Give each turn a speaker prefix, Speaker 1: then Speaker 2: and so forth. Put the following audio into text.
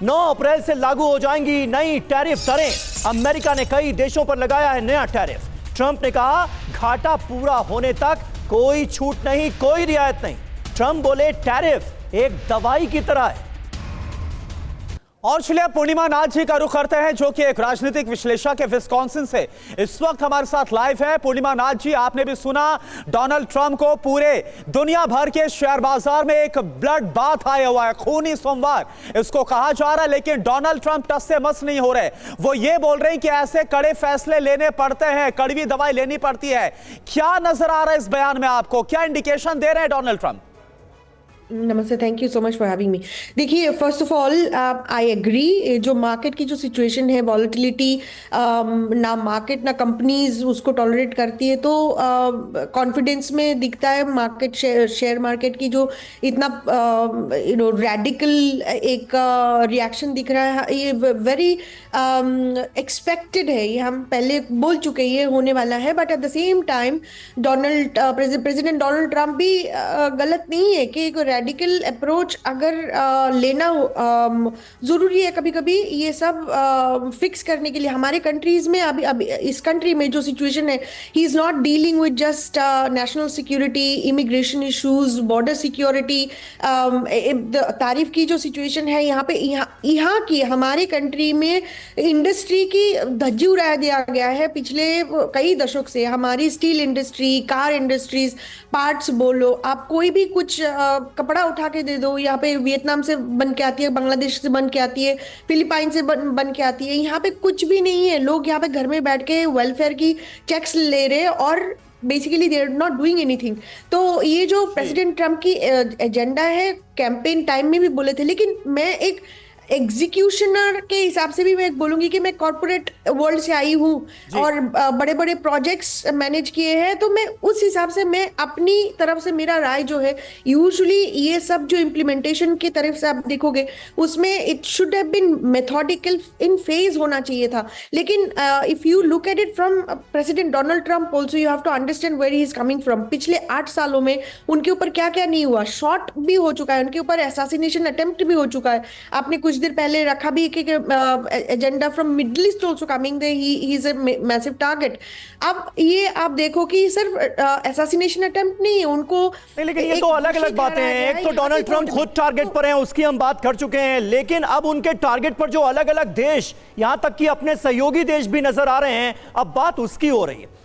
Speaker 1: 9 अप्रैल से लागू हो जाएंगी नई टैरिफ दरें। अमेरिका ने कई देशों पर लगाया है नया टैरिफ। ट्रंप ने कहा घाटा पूरा होने तक कोई छूट नहीं, कोई रियायत नहीं। ट्रंप बोले टैरिफ एक दवाई की तरह है।
Speaker 2: और चलिए पूर्णिमा नाथ जी का रुख करते हैं, जो कि एक राजनीतिक विश्लेषक है विस्कॉन्सिन से, इस वक्त हमारे साथ लाइव है। पूर्णिमा नाथ जी, आपने भी सुना डोनाल्ड ट्रंप को पूरे दुनिया भर के शेयर बाजार में एक ब्लड बाथ आया हुआ है, खूनी सोमवार इसको कहा जा रहा है। लेकिन डोनाल्ड ट्रंप टस से मस नहीं हो रहे। वो ये बोल रहे हैं कि ऐसे कड़े फैसले लेने पड़ते हैं, कड़वी दवाई लेनी पड़ती है। क्या नजर आ रहा है इस बयान में आपको? क्या इंडिकेशन दे रहे हैं डोनाल्ड ट्रंप?
Speaker 3: नमस्ते, thank you so much for having me. देखिए, first of all I agree, जो मार्केट की जो सिचुएशन है, वॉलेटिलिटी, ना मार्केट ना कंपनीज उसको टॉलरेट करती है, तो कॉन्फिडेंस में दिखता है मार्केट शेयर मार्केट की जो इतना रैडिकल एक रिएक्शन दिख रहा है, ये वेरी एक्सपेक्टेड है। ये हम पहले बोल चुके हैं ये होने वाला है। But at the same time president Donald Trump भी गलत नहीं है कि रेडिकल अप्रोच अगर लेना जरूरी है कभी कभी ये सब फिक्स करने के लिए। हमारे कंट्रीज में अभी इस कंट्री में जो सिचुएशन है, he is not dealing with just national security, immigration issues, border security, तारीफ की जो सिचुएशन है यहाँ की हमारे कंट्री में इंडस्ट्री की धज्जी उड़ा दिया गया है पिछले कई दशक से। हमारी steel industry, car industries, parts बोलो, आप कोई भी कुछ कपड़ा उठा के दे दो, यहाँ पे वियतनाम से बन के आती है, बांग्लादेश से बन के आती है, फिलीपाइन से बन के आती है। यहाँ पे कुछ भी नहीं है। लोग यहाँ पे घर में बैठ के वेलफेयर की टैक्स ले रहे और basically they are not doing anything. तो ये जो प्रेसिडेंट ट्रम्प की एजेंडा है, कैंपेन टाइम में भी बोले थे। लेकिन मैं एक एग्जीक्यूशनर के हिसाब से भी मैं बोलूंगी कि मैं कॉर्पोरेट वर्ल्ड से आई हूँ और बड़े बड़े प्रोजेक्ट्स मैनेज किए हैं, तो मैं उस हिसाब से मैं अपनी तरफ से मेरा राय जो है, यूजुअली ये सब जो इम्प्लीमेंटेशन की तरफ से आप देखोगे उसमें it should have been methodical in phase होना चाहिए था। लेकिन if you look at it from president Donald Trump also, you have to understand where he is coming from. पिछले 8 सालों में उनके ऊपर क्या क्या नहीं हुआ, शॉट भी हो चुका है, उनके ऊपर असैसिनेशन अटेम्प्ट भी हो चुका है। आपने कुछ देर पहले रखा भी कि agenda from middle east also coming, he is a massive target. अब ये आप देखो कि सिर्फ असैसिनेशन अटेम्प्ट नहीं है उनको,
Speaker 1: लेकिन ये तो अलग अलग बातें हैं। एक तो डोनाल्ड ट्रंप खुद टारगेट पर हैं, उसकी हम बात कर चुके हैं। लेकिन अब उनके टारगेट पर जो अलग अलग देश, यहां तक कि अपने सहयोगी देश भी नजर आ रहे हैं, अब बात उसकी हो रही है।